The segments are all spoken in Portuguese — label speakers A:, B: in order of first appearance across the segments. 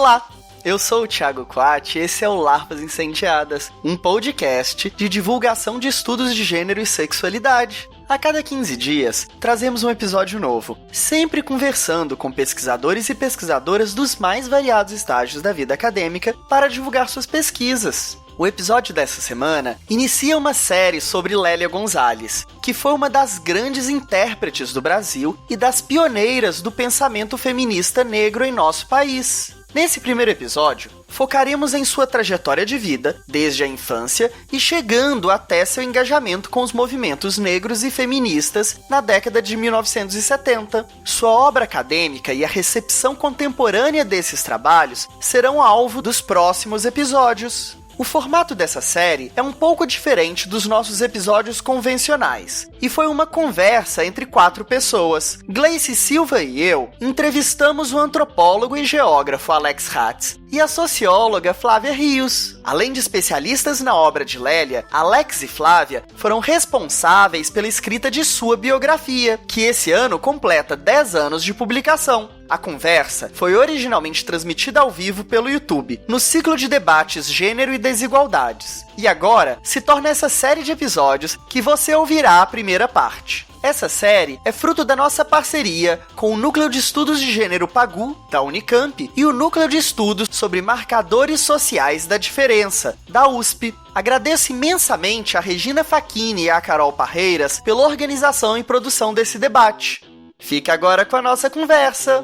A: Olá, eu sou o Thiago Quat e esse é o Larpas Incendiadas, um podcast de divulgação de estudos de gênero e sexualidade. A cada 15 dias, trazemos um episódio novo, sempre conversando com pesquisadores e pesquisadoras dos mais variados estágios da vida acadêmica para divulgar suas pesquisas. O episódio dessa semana inicia uma série sobre Lélia Gonzalez, que foi uma das grandes intérpretes do Brasil e das pioneiras do pensamento feminista negro em nosso país. Nesse primeiro episódio, focaremos em sua trajetória de vida, desde a infância e chegando até seu engajamento com os movimentos negros e feministas na década de 1970. Sua obra acadêmica e a recepção contemporânea desses trabalhos serão alvo dos próximos episódios. O formato dessa série é um pouco diferente dos nossos episódios convencionais, e foi uma conversa entre 4 pessoas. Gleice Silva e eu entrevistamos o antropólogo e geógrafo Alex Hatz e a socióloga Flávia Rios. Além de especialistas na obra de Lélia, Alex e Flávia foram responsáveis pela escrita de sua biografia, que esse ano completa 10 anos de publicação. A conversa foi originalmente transmitida ao vivo pelo YouTube, no ciclo de debates Gênero e Desigualdades. E agora se torna essa série de episódios que você ouvirá a primeira parte. Essa série é fruto da nossa parceria com o Núcleo de Estudos de Gênero PAGU, da Unicamp, e o Núcleo de Estudos sobre Marcadores Sociais da Diferença, da USP. Agradeço imensamente a Regina Facchini e a Carol Parreiras pela organização e produção desse debate. Fique agora com a nossa conversa.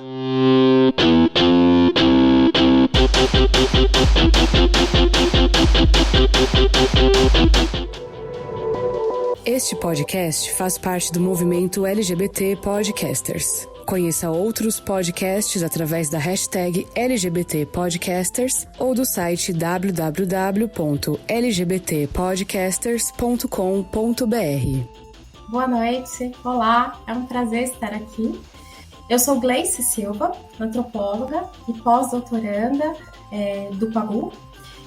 B: Este podcast faz parte do movimento LGBT Podcasters. Conheça outros podcasts através da hashtag LGBT Podcasters ou do site www.lgbtpodcasters.com.br.
C: Boa noite, olá, é um prazer estar aqui. Eu sou Gleice Silva, antropóloga e pós-doutoranda do PAGU,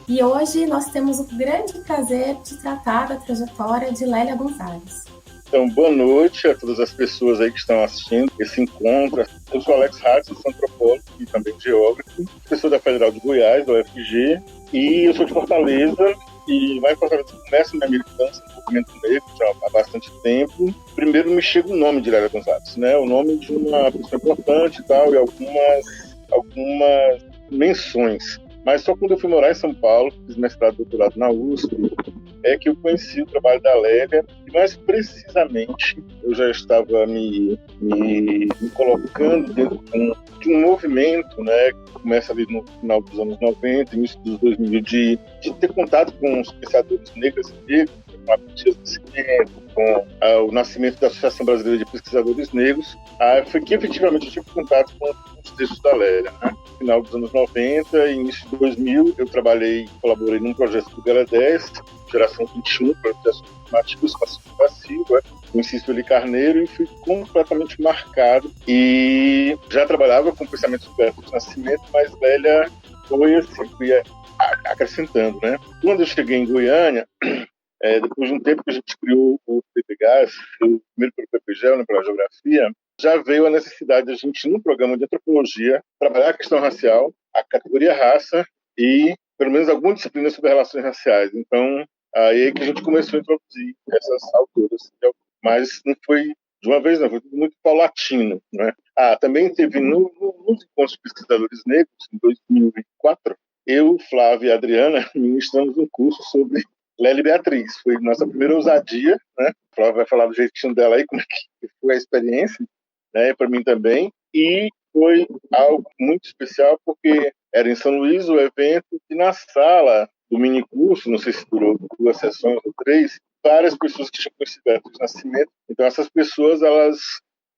C: e hoje nós temos o grande prazer de tratar da trajetória de Lélia Gonzalez.
D: Então, boa noite a todas as pessoas aí que estão assistindo esse encontro. Eu sou Alex Hatz, sou antropólogo e também geógrafo, professor da Federal de Goiás, da UFG, e eu sou de Fortaleza. E lá em Fortaleza eu começo minha militância no movimento negro já há bastante tempo. Primeiro me chega o nome de Lélia Gonzalez, né? O nome de uma pessoa importante e tal, e algumas menções. Mas só quando eu fui morar em São Paulo, fiz mestrado e doutorado na USP, é que eu conheci o trabalho da Lélia, e mais precisamente eu já estava me colocando dentro de um movimento, né, que começa ali no final dos anos 90, início dos 2000, de ter contato com os pesquisadores negros e negros, com a Matias Nascimento, com o nascimento da Associação Brasileira de Pesquisadores Negros. Foi que efetivamente eu tive contato com os textos da Lélia, né? No final dos anos 90 e início de 2000, eu colaborei num projeto do Gera 10, Geração 21, Projetos Afirmativos, Passiva, com o Cícero Carneiro, e fui completamente marcado. E já trabalhava com pensamento do Nascimento, mas Lélia foi assim, acrescentando, né? Quando eu cheguei em Goiânia, depois de um tempo que a gente criou o PPGAS, primeiro pelo PPGEL, né, pela geografia, já veio a necessidade de a gente, no programa de antropologia, trabalhar a questão racial, a categoria raça e, pelo menos, alguma disciplina sobre relações raciais. Então, aí é que a gente começou a introduzir essas autoras. Mas não foi de uma vez, não, foi tudo muito paulatino, né? Também teve nos encontros de pesquisadores negros, em 2004, eu, Flávia e a Adriana ministramos um curso sobre Lélia e Beatriz. Foi nossa primeira ousadia, né? A Flávia vai falar do jeitinho dela aí, como é que foi a experiência, né? Para mim também. E foi algo muito especial, porque era em São Luís o evento, e na sala do minicurso, não sei se durou 2 sessões ou 3, várias pessoas que tinham conhecido Beatriz Nascimento. Então essas pessoas, elas,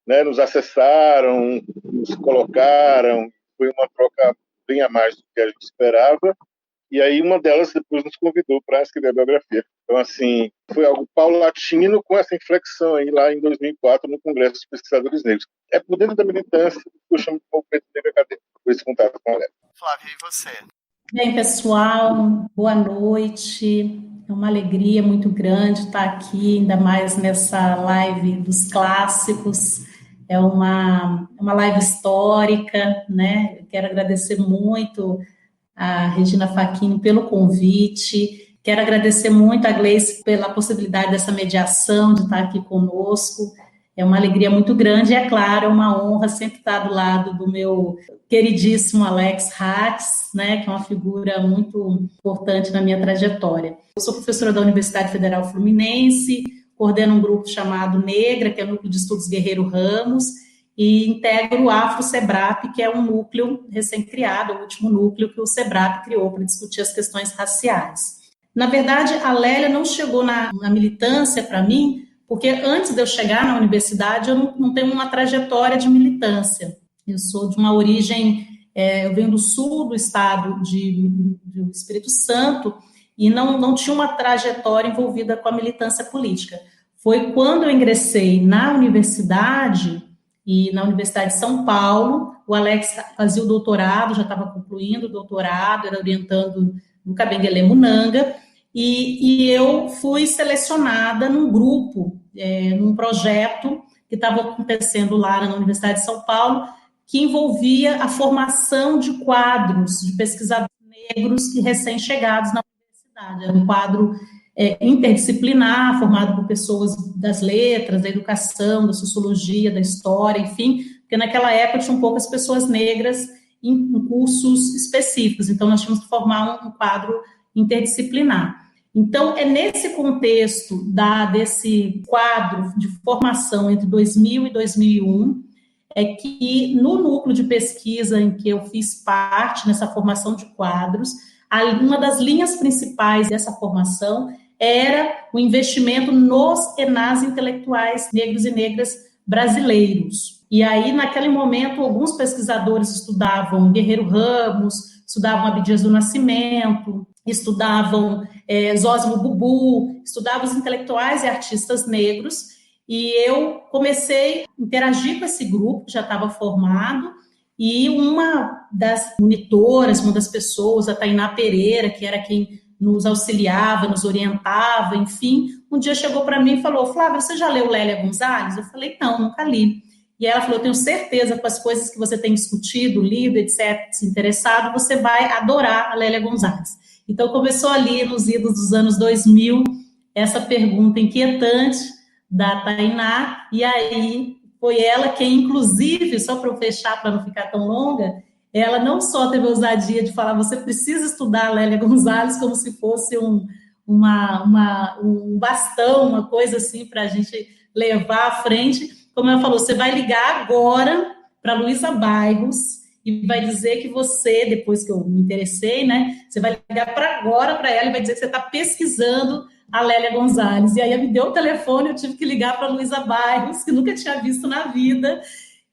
D: né, nos acessaram, nos colocaram, foi uma troca bem a mais do que a gente esperava. E aí uma delas depois nos convidou para escrever a biografia. Então, assim, foi algo paulatino com essa inflexão aí lá em 2004 no Congresso dos Pesquisadores Negros. É por dentro da militância que eu chamo de movimento negro acadêmico, por esse contato com a Lélia.
A: Flávia, e você?
C: Bem, pessoal, boa noite. É uma alegria muito grande estar aqui, ainda mais nessa live dos clássicos.
E: É uma live histórica, né? Quero agradecer muito a Regina Facchini pelo convite. Quero agradecer muito a Gleice pela possibilidade dessa mediação, de estar aqui conosco. É uma alegria muito grande e, é claro, é uma honra sempre estar do lado do meu queridíssimo Alex Hatz, né, que é uma figura muito importante na minha trajetória. Eu sou professora da Universidade Federal Fluminense, coordeno um grupo chamado Negra, que é o Núcleo de Estudos Guerreiro Ramos, e integro o Afro-Sebrap, que é um núcleo recém-criado, o último núcleo que o Sebrap criou para discutir as questões raciais. Na verdade, a Lélia não chegou na militância para mim, porque antes de eu chegar na universidade, eu não tenho uma trajetória de militância. Eu sou de uma origem, eu venho do sul do estado do Espírito Santo, e não tinha uma trajetória envolvida com a militância política. Foi quando eu ingressei na universidade, e na Universidade de São Paulo, o Alex fazia o doutorado, já estava concluindo o doutorado, era orientando no Kabengele Munanga, e eu fui selecionada num grupo, num projeto que estava acontecendo lá na Universidade de São Paulo, que envolvia a formação de quadros de pesquisadores negros que recém-chegados na universidade. Era um quadro interdisciplinar, formado por pessoas das letras, da educação, da sociologia, da história, enfim, porque naquela época tinham poucas pessoas negras em cursos específicos, então nós tínhamos que formar um quadro interdisciplinar. Então, é nesse contexto desse quadro de formação entre 2000 e 2001, que no núcleo de pesquisa em que eu fiz parte, nessa formação de quadros, uma das linhas principais dessa formação era o investimento nos e nas intelectuais negros e negras brasileiros. E aí, naquele momento, alguns pesquisadores estudavam Guerreiro Ramos, estudavam Abdias do Nascimento, estudavam Zósimo Bubu, estudavam os intelectuais e artistas negros, e eu comecei a interagir com esse grupo, que já estava formado, e uma das monitoras, uma das pessoas, a Tainá Pereira, que era quem nos auxiliava, nos orientava, enfim, um dia chegou para mim e falou: Flávia, você já leu Lélia Gonzalez? Eu falei: não, nunca li. E ela falou: eu tenho certeza, com as coisas que você tem discutido, lido, etc., se interessado, você vai adorar a Lélia Gonzalez. Então, começou ali, nos idos dos anos 2000, essa pergunta inquietante da Tainá, e aí foi ela quem, inclusive, só para eu fechar, para não ficar tão longa, ela não só teve a ousadia de falar: você precisa estudar a Lélia Gonzalez, como se fosse um bastão, uma coisa assim, para a gente levar à frente, como ela falou: você vai ligar agora para Luísa Bairros e vai dizer que você, depois que eu me interessei, né, você vai ligar agora para ela e vai dizer que você está pesquisando a Lélia Gonzalez. E aí ela me deu o telefone, eu tive que ligar para Luísa Bairros, que nunca tinha visto na vida,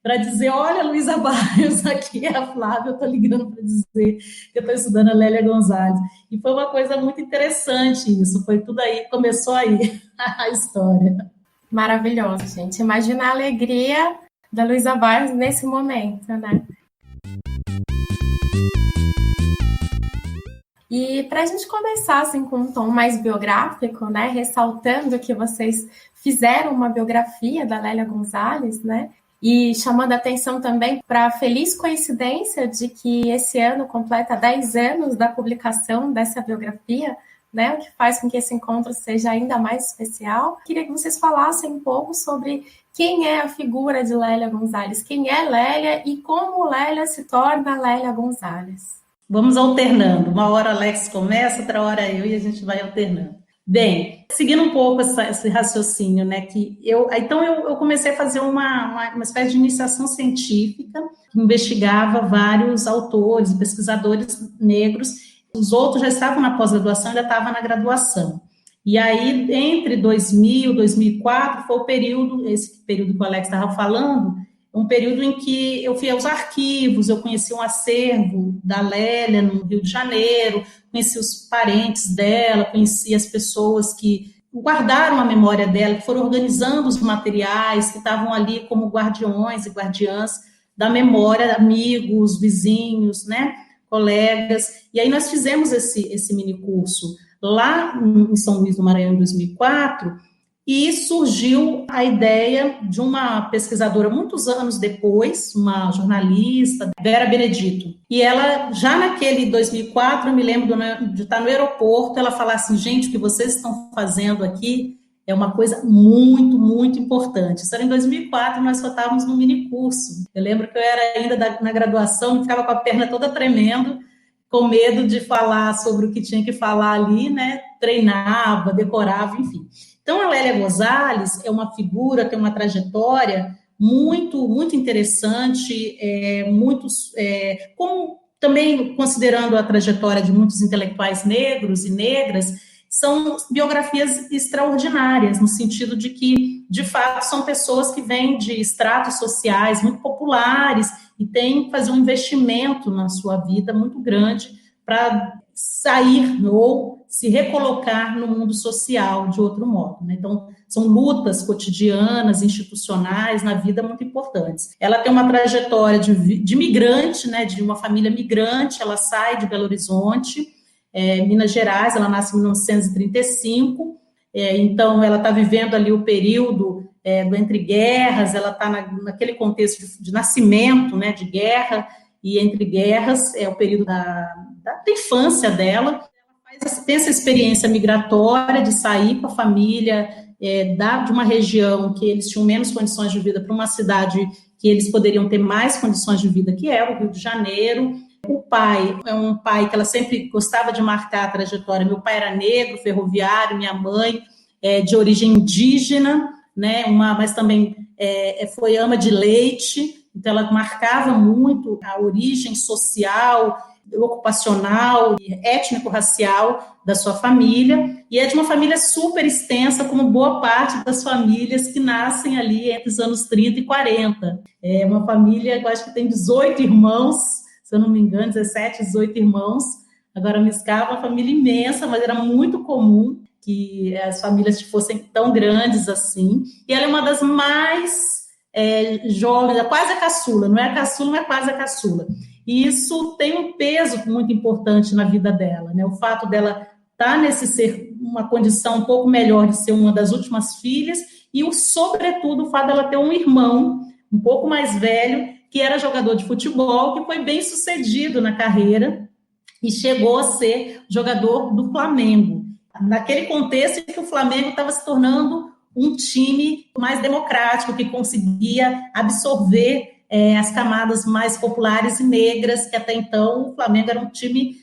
E: para dizer: olha, Luísa Bairros, aqui é a Flávia, eu estou ligando para dizer que eu estou estudando a Lélia Gonzalez. E foi uma coisa muito interessante isso, foi tudo aí, começou aí a história.
C: Maravilhoso, gente. Imagina a alegria da Luísa Bairros nesse momento, né? E para a gente começar assim, com um tom mais biográfico, né, ressaltando que vocês fizeram uma biografia da Lélia Gonzalez, né, e chamando a atenção também para a feliz coincidência de que esse ano completa 10 anos da publicação dessa biografia, né, o que faz com que esse encontro seja ainda mais especial. Queria que vocês falassem um pouco sobre quem é a figura de Lélia Gonzalez, quem é Lélia e como Lélia se torna Lélia Gonzalez.
E: Vamos alternando. Uma hora Alex começa, outra hora eu, e a gente vai alternando. Bem, seguindo um pouco esse raciocínio, né, então eu comecei a fazer uma espécie de iniciação científica, que investigava vários autores e pesquisadores negros. Os outros já estavam na pós-graduação, ainda estavam na graduação. E aí, entre 2000 e 2004, foi esse período que o Alex estava falando, um período em que eu fui aos arquivos, eu conheci um acervo da Lélia no Rio de Janeiro, conheci os parentes dela, conheci as pessoas que guardaram a memória dela, que foram organizando os materiais, que estavam ali como guardiões e guardiãs da memória, amigos, vizinhos, né, colegas. E aí nós fizemos esse mini curso lá em São Luís do Maranhão em 2004, E surgiu a ideia de uma pesquisadora muitos anos depois, uma jornalista, Vera Benedito. E ela, já naquele 2004, eu me lembro de estar no aeroporto, ela falar assim, gente, o que vocês estão fazendo aqui é uma coisa muito, muito importante. Isso era em 2004, nós só estávamos no minicurso. Eu lembro que eu era ainda na graduação, ficava com a perna toda tremendo, com medo de falar sobre o que tinha que falar ali, né? Treinava, decorava, enfim. Então, a Lélia Gonzalez é uma figura, tem uma trajetória muito, muito interessante, como também considerando a trajetória de muitos intelectuais negros e negras, são biografias extraordinárias, no sentido de que, de fato, são pessoas que vêm de estratos sociais muito populares e têm que fazer um investimento na sua vida muito grande para sair ou se recolocar no mundo social de outro modo, né? Então, são lutas cotidianas, institucionais, na vida muito importantes. Ela tem uma trajetória de migrante, né, de uma família migrante, ela sai de Belo Horizonte, Minas Gerais, ela nasce em 1935, então ela está vivendo ali o período do entre guerras, ela está naquele contexto de nascimento, né, de guerra, e entre guerras, é o período da infância dela, tem essa experiência migratória de sair com a família, de uma região que eles tinham menos condições de vida para uma cidade que eles poderiam ter mais condições de vida, que é o Rio de Janeiro. O pai é um pai que ela sempre gostava de marcar a trajetória. Meu pai era negro, ferroviário, minha mãe de origem indígena, né, mas também foi ama de leite, então ela marcava muito a origem social, ocupacional, étnico-racial da sua família, e é de uma família super extensa, como boa parte das famílias que nascem ali entre os anos 30 e 40. É uma família, eu acho que tem 18 irmãos, se eu não me engano, 17, 18 irmãos. Agora, Miscava é uma família imensa, mas era muito comum que as famílias fossem tão grandes assim. E ela é uma das mais jovens, quase a caçula, não é a caçula, mas quase a caçula. E isso tem um peso muito importante na vida dela, né? O fato dela estar ser uma condição um pouco melhor de ser uma das últimas filhas e, sobretudo, o fato dela ter um irmão um pouco mais velho que era jogador de futebol, que foi bem sucedido na carreira e chegou a ser jogador do Flamengo. Naquele contexto em que o Flamengo estava se tornando um time mais democrático, que conseguia absorver as camadas mais populares e negras, que até então o Flamengo era um time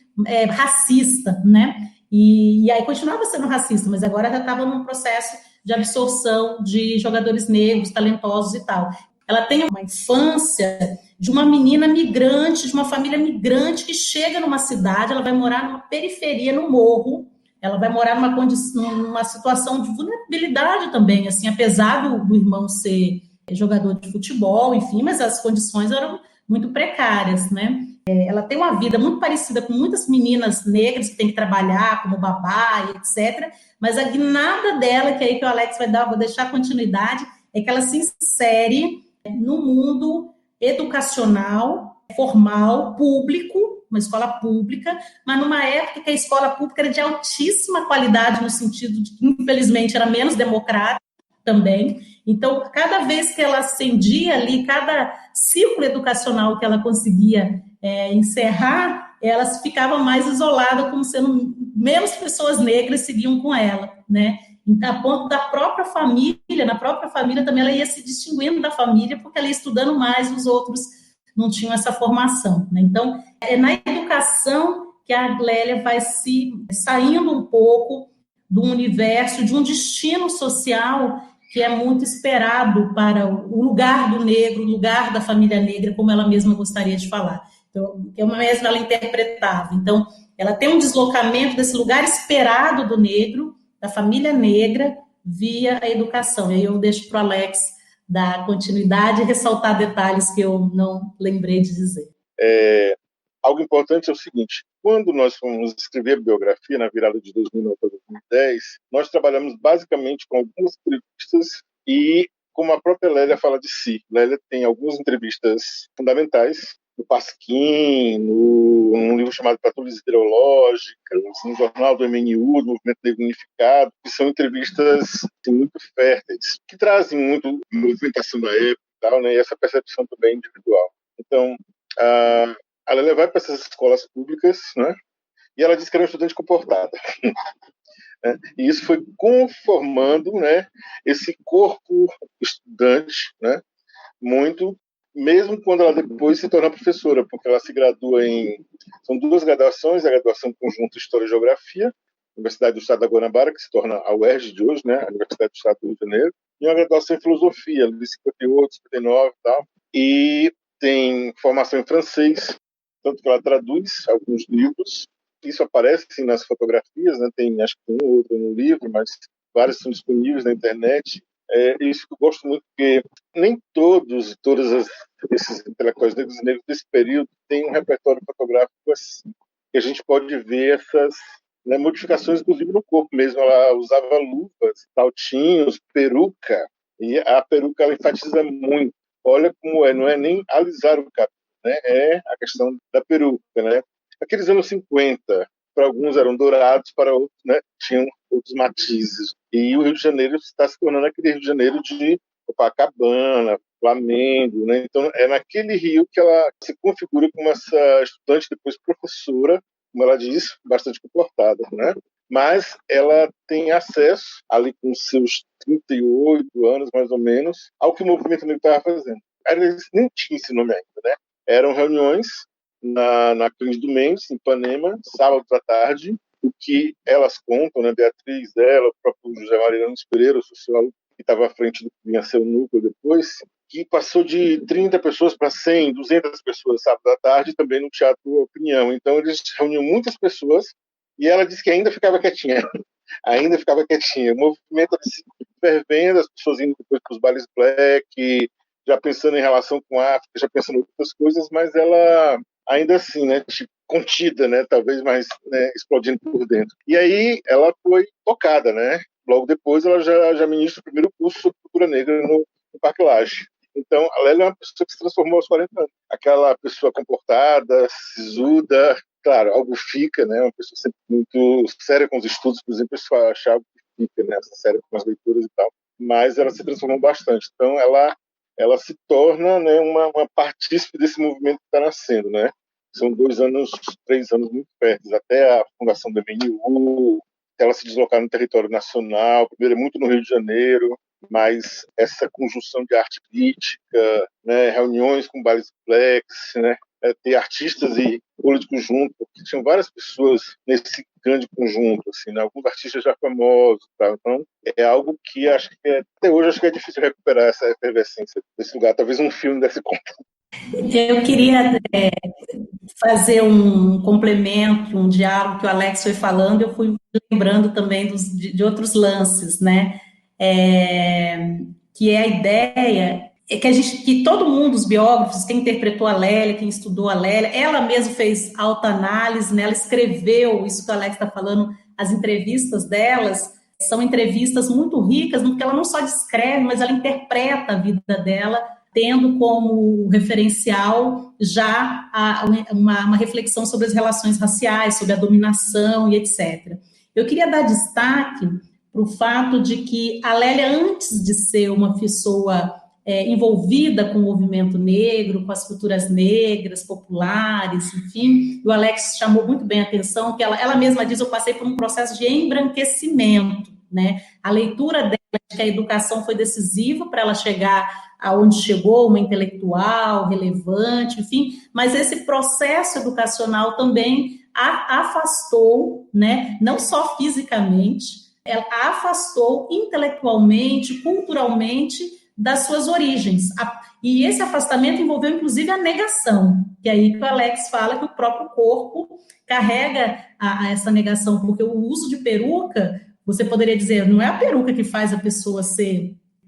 E: racista, né? E aí continuava sendo racista, mas agora já estava num processo de absorção de jogadores negros, talentosos e tal. Ela tem uma infância de uma menina migrante, de uma família migrante que chega numa cidade, ela vai morar numa periferia, no morro, ela vai morar numa situação de vulnerabilidade também, assim, apesar do irmão ser jogador de futebol, enfim, mas as condições eram muito precárias, né? Ela tem uma vida muito parecida com muitas meninas negras que têm que trabalhar como babá e etc., mas a guinada dela, que é aí que o Alex vou deixar continuidade, é que ela se insere no mundo educacional, formal, público, uma escola pública, mas numa época que a escola pública era de altíssima qualidade, no sentido de que, infelizmente, era menos democrática também. Então, cada vez que ela ascendia ali, cada círculo educacional que ela conseguia encerrar, ela ficava mais isolada, como sendo menos pessoas negras seguiam com ela, né? Então, a ponto da própria família, na própria família também ela ia se distinguindo da família, porque ela ia estudando mais, os outros não tinham essa formação, né? Então, é na educação que a Lélia vai saindo um pouco do universo, de um destino social que é muito esperado para o lugar do negro, o lugar da família negra, como ela mesma gostaria de falar. Então, que uma mesma ela interpretava. Então, ela tem um deslocamento desse lugar esperado do negro, da família negra, via a educação. E aí eu deixo para o Alex dar continuidade e ressaltar detalhes que eu não lembrei de dizer.
D: Algo importante é o seguinte: quando nós fomos escrever a biografia, na virada de 2009 para 2010, nós trabalhamos basicamente com algumas entrevistas e, como a própria Lélia fala de si, Lélia tem algumas entrevistas fundamentais, no Pasquim, num livro chamado Patologia Hidrológica, no jornal do MNU, do Movimento Negro Unificado, que são entrevistas assim, muito férteis, que trazem muito movimentação da época e tal, né, e essa percepção também individual. Então, a Lélia vai para essas escolas públicas, né, e ela diz que era uma estudante comportada. E isso foi conformando, né, esse corpo estudante, né, muito, mesmo quando ela depois se torna professora, porque ela se gradua são 2 graduações, a graduação conjunta História e Geografia, Universidade do Estado da Guanabara, que se torna a UERJ de hoje, né, a Universidade do Estado do Rio de Janeiro, e uma graduação em Filosofia, de 58, 59 e tal, e tem formação em francês, tanto que ela traduz alguns livros. Isso aparece assim, nas fotografias, né? Tem acho que um ou outro no livro, mas vários são disponíveis na internet. Isso que eu gosto muito, porque nem todos esses intelectuais negros e negros desse período têm um repertório fotográfico assim. E a gente pode ver essas, né, modificações, inclusive no corpo mesmo. Ela usava luvas, saltinhos, peruca, e a peruca ela enfatiza muito. Olha como não é nem alisar o cabelo, né? É a questão da peruca, né? Aqueles anos 50, para alguns eram dourados, para outros, né, tinham outros matizes. E o Rio de Janeiro está se tornando aquele Rio de Janeiro de Copacabana, Flamengo, né? Então é naquele Rio que ela se configura como essa estudante, depois professora, como ela diz, bastante comportada, né? Mas ela tem acesso, ali com seus 38 anos, mais ou menos, ao que o movimento negro estava fazendo. Ela nem tinha esse nome ainda, né? Eram reuniões na Clínica do Mendes, em Ipanema, sábado à tarde, o que elas contam, né, Beatriz dela, o próprio José Mariano Pereira, o sociólogo, que estava à frente do que vinha a ser o núcleo depois, que passou de 30 pessoas para 100, 200 pessoas sábado à tarde, também no Teatro Opinião. Então, eles reuniam muitas pessoas e ela disse que ainda ficava quietinha. Ainda ficava quietinha. O movimento se fervendo, as pessoas indo depois para os bailes black, já pensando em relação com a África, já pensando em outras coisas, mas ela ainda assim, né, contida, né, talvez mais, né, explodindo por dentro. E aí ela foi tocada, né? Logo depois ela já ministra o primeiro curso sobre cultura negra no Parque Lage. Então, a Lélia é uma pessoa que se transformou aos 40 anos. Aquela pessoa comportada, sisuda, claro, algo fica, né? Uma pessoa sempre muito séria com os estudos, por exemplo, isso achar algo que fica, né? Séria com as leituras e tal. Mas ela se transformou bastante. Então, ela se torna, né, uma partícipe desse movimento que está nascendo, né? São 2 anos, 3 anos muito férteis, até a fundação do MNU, ela se deslocar no território nacional, primeiro é muito no Rio de Janeiro, mas essa conjunção de arte crítica, né, reuniões com bailes blacks, né, ter artistas e políticos juntos, porque tinham várias pessoas nesse grande conjunto, assim, né, alguns artistas já famosos, tá? Então é algo que até hoje acho que é difícil recuperar essa efervescência desse lugar. Talvez um filme desse conta.
E: Eu queria fazer um complemento, um diálogo que o Alex foi falando, eu fui lembrando também de outros lances, né? Que é a ideia que todo mundo, os biógrafos, quem interpretou a Lélia, quem estudou a Lélia, ela mesma fez autoanálise, né? Ela escreveu isso que o Alex está falando, as entrevistas delas são entrevistas muito ricas, porque ela não só descreve, mas ela interpreta a vida dela, tendo como referencial já uma reflexão sobre as relações raciais, sobre a dominação e etc. Eu queria dar destaque para o fato de que a Lélia, antes de ser uma pessoa envolvida com o movimento negro, com as culturas negras, populares, enfim, o Alex chamou muito bem a atenção, que ela mesma diz, eu passei por um processo de embranquecimento, né? A leitura dela de que a educação foi decisiva para ela chegar aonde chegou, uma intelectual, relevante, enfim, mas esse processo educacional também a afastou, né, não só fisicamente, ela a afastou intelectualmente, culturalmente, das suas origens. E esse afastamento envolveu, inclusive, a negação, que é aí que o Alex fala que o próprio corpo carrega essa negação, porque o uso de peruca, você poderia dizer, não é a peruca que faz a pessoa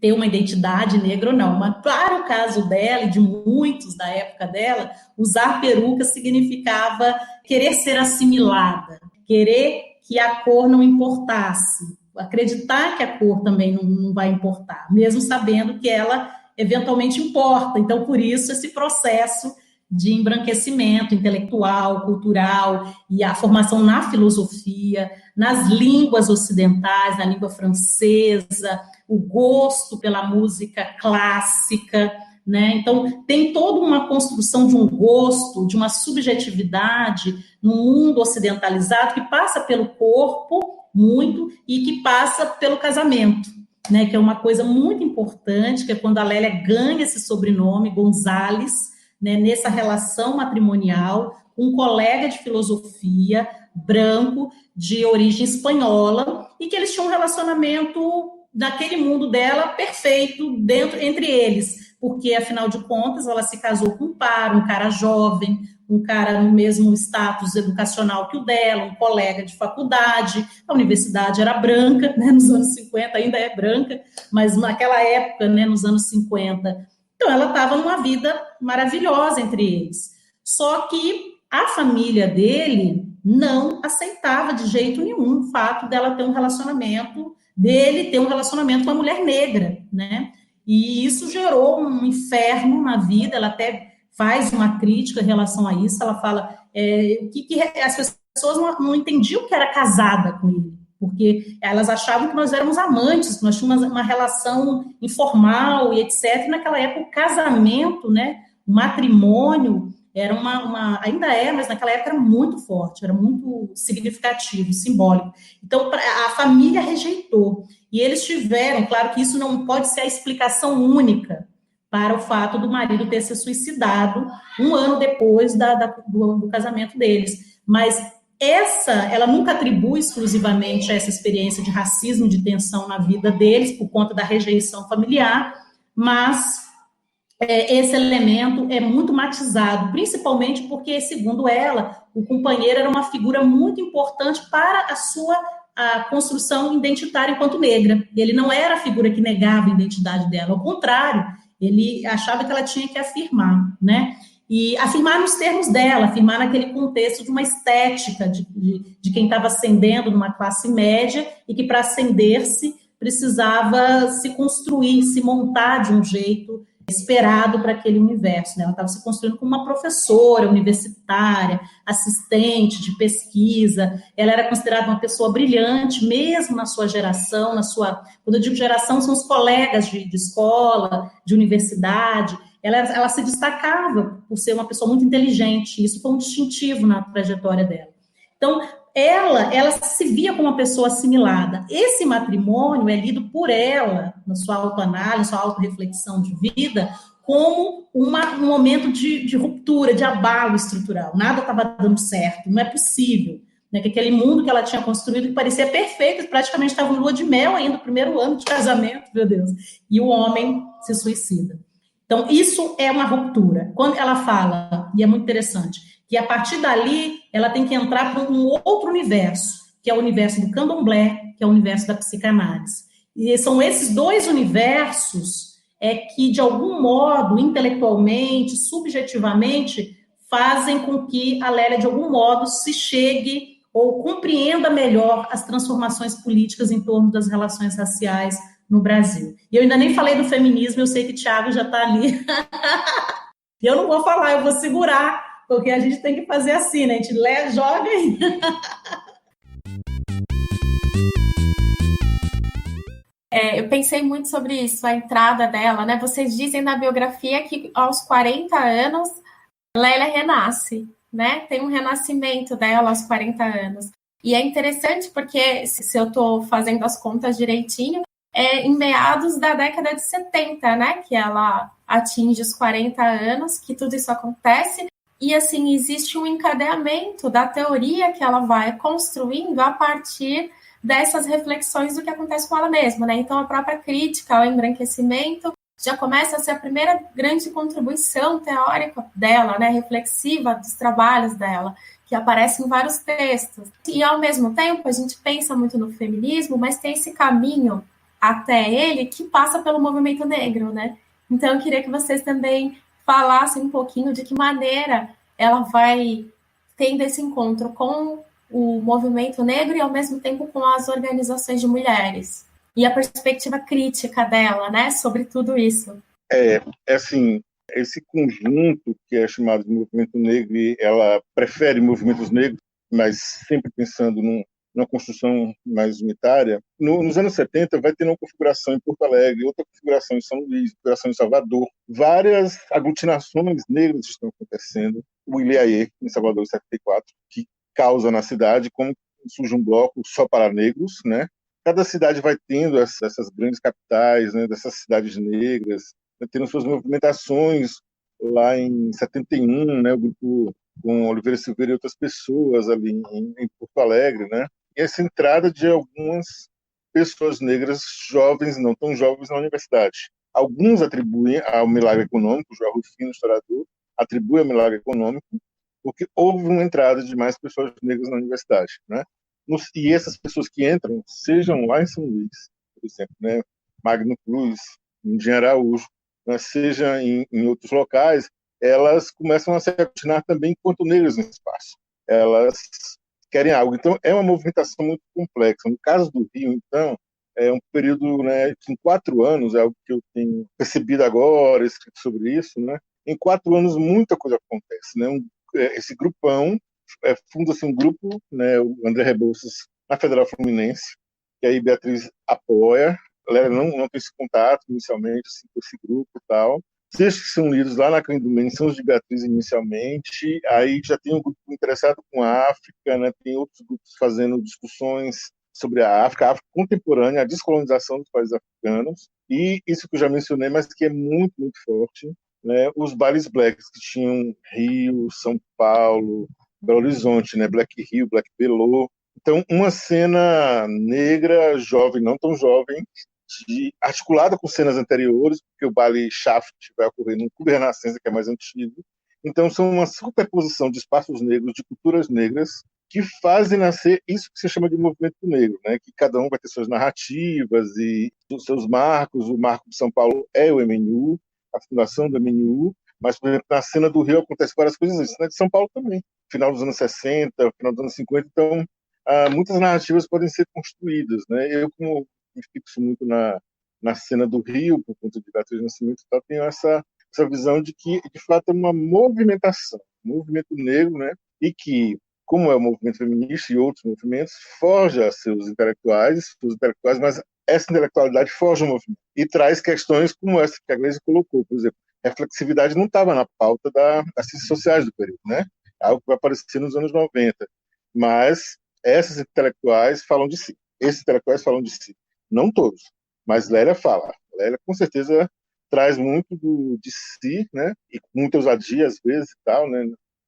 E: ter uma identidade negra ou não, mas para o caso dela e de muitos da época dela, usar peruca significava querer ser assimilada, querer que a cor não importasse, acreditar que a cor também não vai importar, mesmo sabendo que ela eventualmente importa. Então, por isso, esse processo de embranquecimento intelectual, cultural e a formação na filosofia, nas línguas ocidentais, na língua francesa, o gosto pela música clássica, né? Então, tem toda uma construção de um gosto, de uma subjetividade no mundo ocidentalizado que passa pelo corpo muito e que passa pelo casamento, né? Que é uma coisa muito importante, que é quando a Lélia ganha esse sobrenome, Gonzalez, né? Nessa relação matrimonial, um colega de filosofia branco, de origem espanhola, e que eles tinham um relacionamento naquele mundo dela perfeito entre eles, porque, afinal de contas, ela se casou com um cara jovem, um cara no mesmo status educacional que o dela, um colega de faculdade. A universidade era branca, né, nos anos 50, ainda é branca, mas naquela época, né, nos anos 50. Então, ela estava numa vida maravilhosa entre eles. Só que a família dele não aceitava de jeito nenhum o fato dela ter um relacionamento, dele ter um relacionamento com uma mulher negra, né? E isso gerou um inferno na vida. Ela até faz uma crítica em relação a isso. Ela fala que as pessoas não entendiam que era casada com ele, porque elas achavam que nós éramos amantes, que nós tínhamos uma relação informal e etc. E naquela época, o casamento, né, o matrimônio, era ainda é, mas naquela época era muito forte, era muito significativo, simbólico. Então, a família rejeitou. E eles tiveram, claro que isso não pode ser a explicação única para o fato do marido ter se suicidado um ano depois do casamento deles. Mas ela nunca atribui exclusivamente a essa experiência de racismo, de tensão na vida deles, por conta da rejeição familiar, mas esse elemento é muito matizado, principalmente porque, segundo ela, o companheiro era uma figura muito importante para a construção identitária enquanto negra. Ele não era a figura que negava a identidade dela, ao contrário, ele achava que ela tinha que afirmar, né? E afirmar nos termos dela, afirmar naquele contexto de uma estética de quem estava ascendendo numa classe média e que, para ascender-se, precisava se construir, se montar de um jeito esperado para aquele universo, né? Ela estava se construindo como uma professora universitária, assistente de pesquisa. Ela era considerada uma pessoa brilhante, mesmo na sua geração, quando eu digo geração, são os colegas de escola, de universidade. Ela se destacava por ser uma pessoa muito inteligente, isso foi um distintivo na trajetória dela. Então, ela se via como uma pessoa assimilada. Esse matrimônio é lido por ela, na sua autoanálise, sua autorreflexão de vida, como um momento de ruptura, de abalo estrutural. Nada estava dando certo, não é possível. Né? Que aquele mundo que ela tinha construído, que parecia perfeito, praticamente estava em lua de mel ainda, no primeiro ano de casamento, meu Deus. E o homem se suicida. Então, isso é uma ruptura. Quando ela fala, e é muito interessante, que a partir dali ela tem que entrar para um outro universo, que é o universo do candomblé, que é o universo da psicanálise. E são esses dois universos que, de algum modo, intelectualmente, subjetivamente, fazem com que a Lélia, de algum modo, se chegue ou compreenda melhor as transformações políticas em torno das relações raciais no Brasil. E eu ainda nem falei do feminismo, eu sei que o Thiago já está ali. Eu não vou falar, eu vou segurar, porque a gente tem que fazer assim, né? A gente joga aí.
C: Eu pensei muito sobre isso, a entrada dela, né? Vocês dizem na biografia que aos 40 anos, Lélia renasce, né? Tem um renascimento dela aos 40 anos. E é interessante porque, se eu estou fazendo as contas direitinho, em meados da década de 70, né? Que ela atinge os 40 anos, que tudo isso acontece. E, assim, existe um encadeamento da teoria que ela vai construindo a partir dessas reflexões do que acontece com ela mesma, né? Então, a própria crítica ao embranquecimento já começa a ser a primeira grande contribuição teórica dela, né? Reflexiva dos trabalhos dela, que aparece em vários textos. E, ao mesmo tempo, a gente pensa muito no feminismo, mas tem esse caminho até ele que passa pelo movimento negro, né? Então, eu queria que vocês também falassem um pouquinho de que maneira ela vai tendo esse encontro com o movimento negro e, ao mesmo tempo, com as organizações de mulheres. E a perspectiva crítica dela, né, sobre tudo isso.
D: Assim, esse conjunto que é chamado de movimento negro, ela prefere movimentos negros, mas sempre pensando numa construção mais unitária. Nos anos 70 vai ter uma configuração em Porto Alegre, outra configuração em São Luís, configuração em Salvador. Várias aglutinações negras estão acontecendo. O Ilhaê, em Salvador, em 74, que causa na cidade, como surge um bloco só para negros, né? Cada cidade vai tendo essas grandes capitais, né, dessas cidades negras, tendo suas movimentações. Lá em 71, né, o grupo com Oliveira Silveira e outras pessoas ali em Porto Alegre, né? E essa entrada de algumas pessoas negras jovens, não tão jovens, na universidade. Alguns atribuem ao milagre econômico, o João Rufino, historiador, atribui ao milagre econômico, porque houve uma entrada de mais pessoas negras na universidade, né? E essas pessoas que entram, sejam lá em São Luís, por exemplo, né, Magno Cruz, Engenheiro Araújo, né, seja em outros locais, elas começam a se aglutinar também enquanto negras no espaço. Elas querem algo. Então, é uma movimentação muito complexa. No caso do Rio, então, é um período, né, que em 4 anos, é algo que eu tenho percebido agora, escrito sobre isso, né, em 4 anos muita coisa acontece, né? Esse grupão funda-se um grupo, né, o André Rebouças, na Federal Fluminense, que aí Beatriz apoia. Ela não tem esse contato inicialmente assim, com esse grupo e tal. Os textos que são lidos lá na Candomblé são os de Beatriz inicialmente, aí já tem um grupo interessado com a África, né, tem outros grupos fazendo discussões sobre a África contemporânea, a descolonização dos países africanos, e isso que eu já mencionei, mas que é muito, muito forte, né, os bailes blacks que tinham Rio, São Paulo, Belo Horizonte, né, Black Rio, Black Belo. Então, uma cena negra, jovem, não tão jovem, articulada com cenas anteriores, porque o baile Shaft vai ocorrer no Clube Renascença, que é mais antigo. Então, são uma superposição de espaços negros, de culturas negras, que fazem nascer isso que se chama de movimento negro, né? Que cada um vai ter suas narrativas e os seus marcos. O marco de São Paulo é o MNU, a fundação do MNU, mas, por exemplo, na cena do Rio acontece várias coisas, na cena de São Paulo também. Final dos anos 60, final dos anos 50, então, muitas narrativas podem ser construídas, né? Eu, como me fixo muito na cena do Rio, por conta de Beatriz Nascimento e tal, tenho essa visão de que, de fato, é uma movimentação, um movimento negro, né? E que, como é o movimento feminista e outros movimentos, forja seus intelectuais, mas essa intelectualidade forja o movimento e traz questões como essa que a Gleisi colocou, por exemplo, reflexividade não estava na pauta das ciências sociais do período, né? Algo que vai aparecer nos anos 90, mas essas intelectuais falam de si, esses intelectuais falam de si, não todos, mas Lélia fala. Lélia, com certeza, traz muito de si, né? E com muita ousadia, às vezes, e tal, né?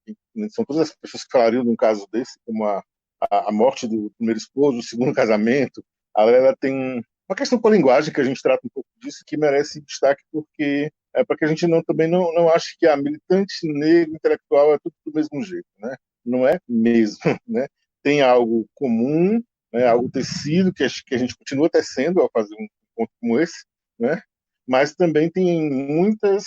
D: E são todas as pessoas que falariam de um caso desse, como a morte do primeiro esposo, o segundo casamento. A Lélia tem uma questão com a linguagem, que a gente trata um pouco disso, que merece destaque, porque para que a gente também não ache que a militante negro intelectual é tudo do mesmo jeito, né? Não é mesmo, né? Tem algo comum, né? Algo tecido que a gente continua tecendo ao fazer um encontro como esse, né? Mas também tem muitas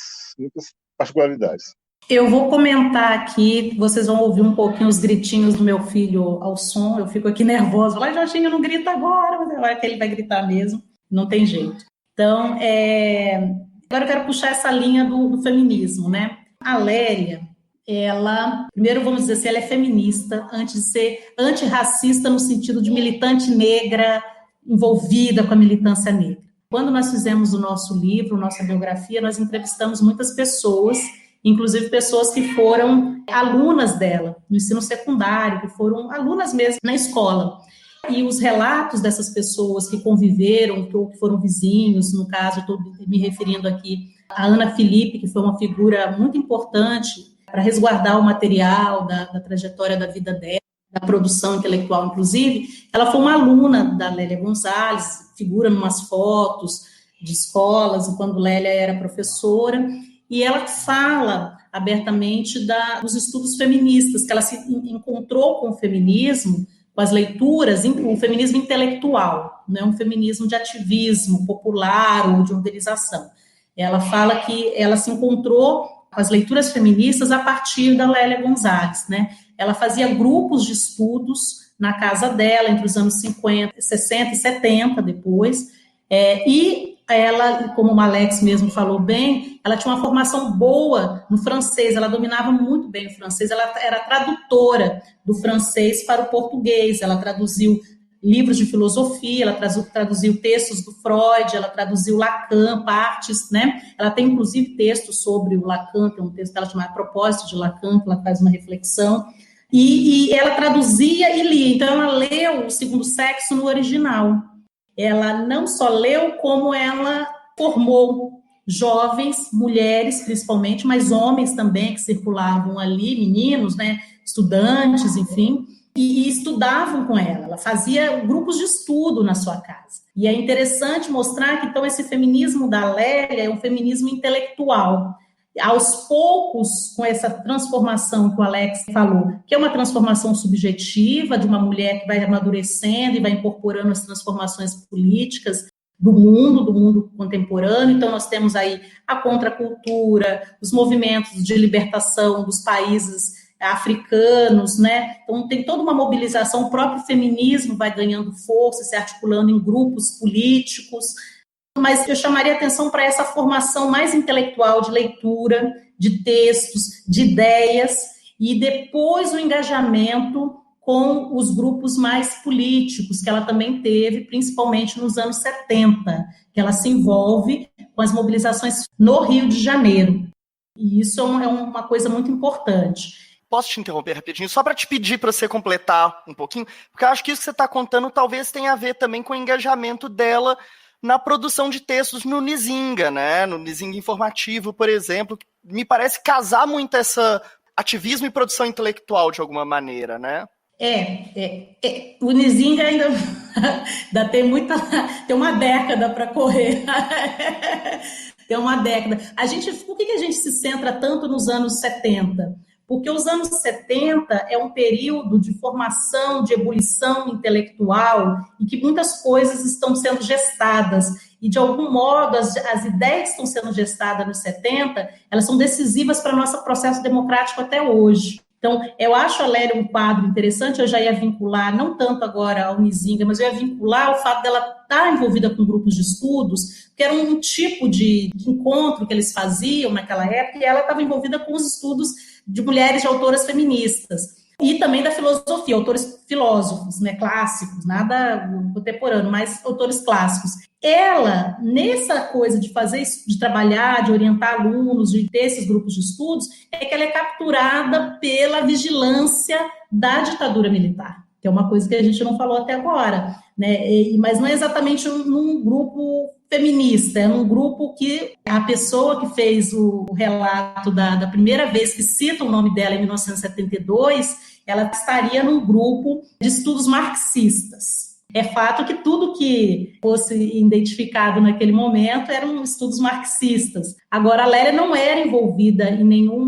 D: particularidades.
E: Eu vou comentar aqui, vocês vão ouvir um pouquinho os gritinhos do meu filho ao som, eu fico aqui nervosa, lá, Jorginho, não grita agora, mas agora que ele vai gritar mesmo, não tem jeito. Então, agora eu quero puxar essa linha do feminismo, né? A Lélia, ela, primeiro vamos dizer assim, ela é feminista, antes de ser antirracista no sentido de militante negra, envolvida com a militância negra. Quando nós fizemos o nosso livro, nossa biografia, nós entrevistamos muitas pessoas, inclusive pessoas que foram alunas dela no ensino secundário, que foram alunas mesmo na escola. E os relatos dessas pessoas que conviveram, que foram vizinhos, no caso, estou me referindo aqui a Ana Felipe, que foi uma figura muito importante para resguardar o material da trajetória da vida dela, da produção intelectual, inclusive. Ela foi uma aluna da Lélia Gonzalez, figura em umas fotos de escolas, quando Lélia era professora, e ela fala abertamente dos estudos feministas, que ela se encontrou com o feminismo, com as leituras, um feminismo intelectual, não é um feminismo de ativismo popular ou de organização. Ela fala que ela se encontrou com as leituras feministas a partir da Lélia Gonzalez, né? Ela fazia grupos de estudos na casa dela, entre os anos 50, 60 e 70 depois, e ela, como o Alex mesmo falou bem, ela tinha uma formação boa no francês, ela dominava muito bem o francês, ela era tradutora do francês para o português, ela traduziu livros de filosofia, ela traduziu textos do Freud, ela traduziu Lacan, partes, né? Ela tem, inclusive, textos sobre o Lacan, tem um texto que ela chama A Propósito de Lacan, que ela faz uma reflexão, e ela traduzia e lia, então ela leu O Segundo Sexo no original. Ela não só leu, como ela formou jovens, mulheres principalmente, mas homens também que circulavam ali, meninos, né, estudantes, enfim, e estudavam com ela. Ela fazia grupos de estudo na sua casa. E é interessante mostrar que, então, esse feminismo da Lélia é um feminismo intelectual. Aos poucos, com essa transformação que o Alex falou, que é uma transformação subjetiva de uma mulher que vai amadurecendo e vai incorporando as transformações políticas do mundo contemporâneo. Então, nós temos aí a contracultura, os movimentos de libertação dos países africanos, né? Então, tem toda uma mobilização, o próprio feminismo vai ganhando força, se articulando em grupos políticos. Mas eu chamaria atenção para essa formação mais intelectual de leitura, de textos, de ideias, e depois o engajamento com os grupos mais políticos, que ela também teve, principalmente nos anos 70, que ela se envolve com as mobilizações no Rio de Janeiro. E isso é uma coisa muito importante.
A: Posso te interromper rapidinho? Só para te pedir para você completar um pouquinho, porque eu acho que isso que você está contando talvez tenha a ver também com o engajamento dela na produção de textos no Nzinga, né? No Nzinga informativo, por exemplo, me parece casar muito essa ativismo e produção intelectual de alguma maneira, né?
E: O Nzinga ainda tem uma década para correr. Tem uma década. Por que a gente se centra tanto nos anos 70? Porque os anos 70 é um período de formação, de ebulição intelectual, e que muitas coisas estão sendo gestadas. E, de algum modo, as ideias que estão sendo gestadas nos 70, elas são decisivas para o nosso processo democrático até hoje. Então, eu acho a Lélia um quadro interessante, eu já ia vincular, não tanto agora ao Nzinga, mas eu ia vincular o fato dela estar envolvida com grupos de estudos, que era um tipo de encontro que eles faziam naquela época, e ela estava envolvida com os estudos de mulheres de autoras feministas, e também da filosofia, autores filósofos, né, clássicos, nada contemporâneo, mas autores clássicos. Ela, nessa coisa de fazer isso, de trabalhar, de orientar alunos, de ter esses grupos de estudos, é que ela é capturada pela vigilância da ditadura militar, que é uma coisa que a gente não falou até agora, né? Mas não é exatamente num grupo feminista, é um grupo que a pessoa que fez o relato da primeira vez que cita o nome dela em 1972, ela estaria num grupo de estudos marxistas. É fato que tudo que fosse identificado naquele momento eram estudos marxistas. Agora, a Lélia não era envolvida em nenhum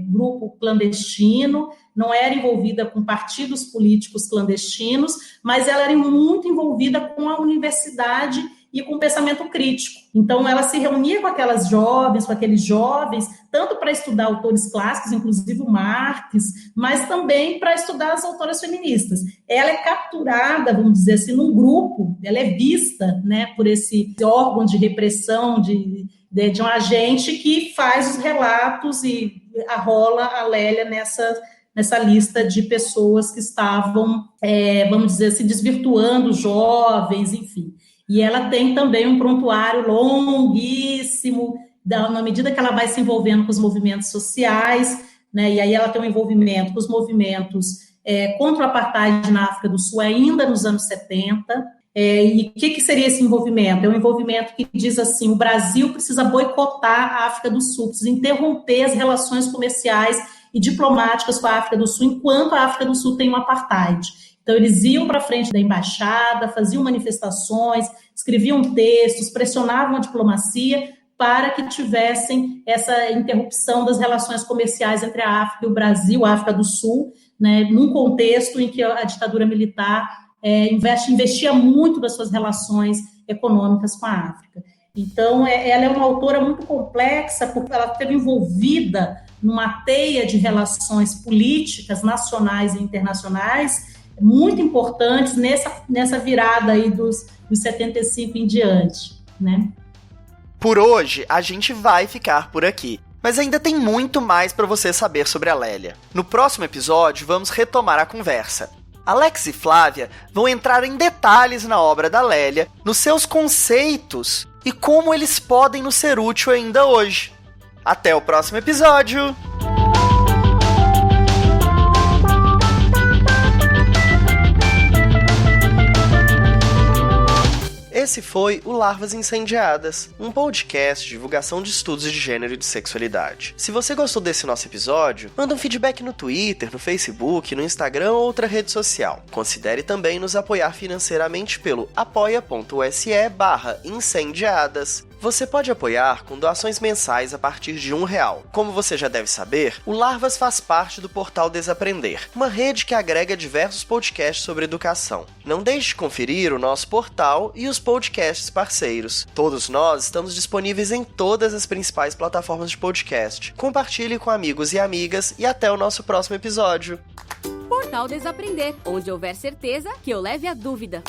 E: grupo clandestino, não era envolvida com partidos políticos clandestinos, mas ela era muito envolvida com a universidade e com o pensamento crítico. Então, ela se reunia com aquelas jovens, com aqueles jovens, tanto para estudar autores clássicos, inclusive o Marx, mas também para estudar as autoras feministas. Ela é capturada, vamos dizer assim, num grupo, ela é vista, né, por esse órgão de repressão de um agente que faz os relatos e arrola a Lélia nessa lista de pessoas que estavam, vamos dizer assim, desvirtuando jovens, enfim. E ela tem também um prontuário longuíssimo, na medida que ela vai se envolvendo com os movimentos sociais, né? E aí ela tem um envolvimento com os movimentos contra o apartheid na África do Sul, ainda nos anos 70. E o que seria esse envolvimento? É um envolvimento que diz assim: o Brasil precisa boicotar a África do Sul, precisa interromper as relações comerciais e diplomáticas com a África do Sul, enquanto a África do Sul tem um apartheid. Então, eles iam para frente da embaixada, faziam manifestações, escreviam textos, pressionavam a diplomacia para que tivessem essa interrupção das relações comerciais entre a África e o Brasil, a África do Sul, né, num contexto em que a ditadura militar investia muito das suas relações econômicas com a África. Então, ela é uma autora muito complexa, porque ela esteve envolvida numa teia de relações políticas nacionais e internacionais muito importantes nessa virada aí dos 75 em diante. né?
A: Por hoje, a gente vai ficar por aqui. Mas ainda tem muito mais para você saber sobre a Lélia. No próximo episódio, vamos retomar a conversa. Alex e Flávia vão entrar em detalhes na obra da Lélia, nos seus conceitos e como eles podem nos ser útil ainda hoje. Até o próximo episódio! Esse foi o Larvas Incendiadas, um podcast de divulgação de estudos de gênero e de sexualidade. Se você gostou desse nosso episódio, manda um feedback no Twitter, no Facebook, no Instagram ou outra rede social. Considere também nos apoiar financeiramente pelo apoia.se/incendiadas. Você pode apoiar com doações mensais a partir de R$1. Como você já deve saber, o Larvas faz parte do portal Desaprender, uma rede que agrega diversos podcasts sobre educação. Não deixe de conferir o nosso portal e os podcasts parceiros. Todos nós estamos disponíveis em todas as principais plataformas de podcast. Compartilhe com amigos e amigas e até o nosso próximo episódio.
F: Portal Desaprender, onde houver certeza que eu leve a dúvida.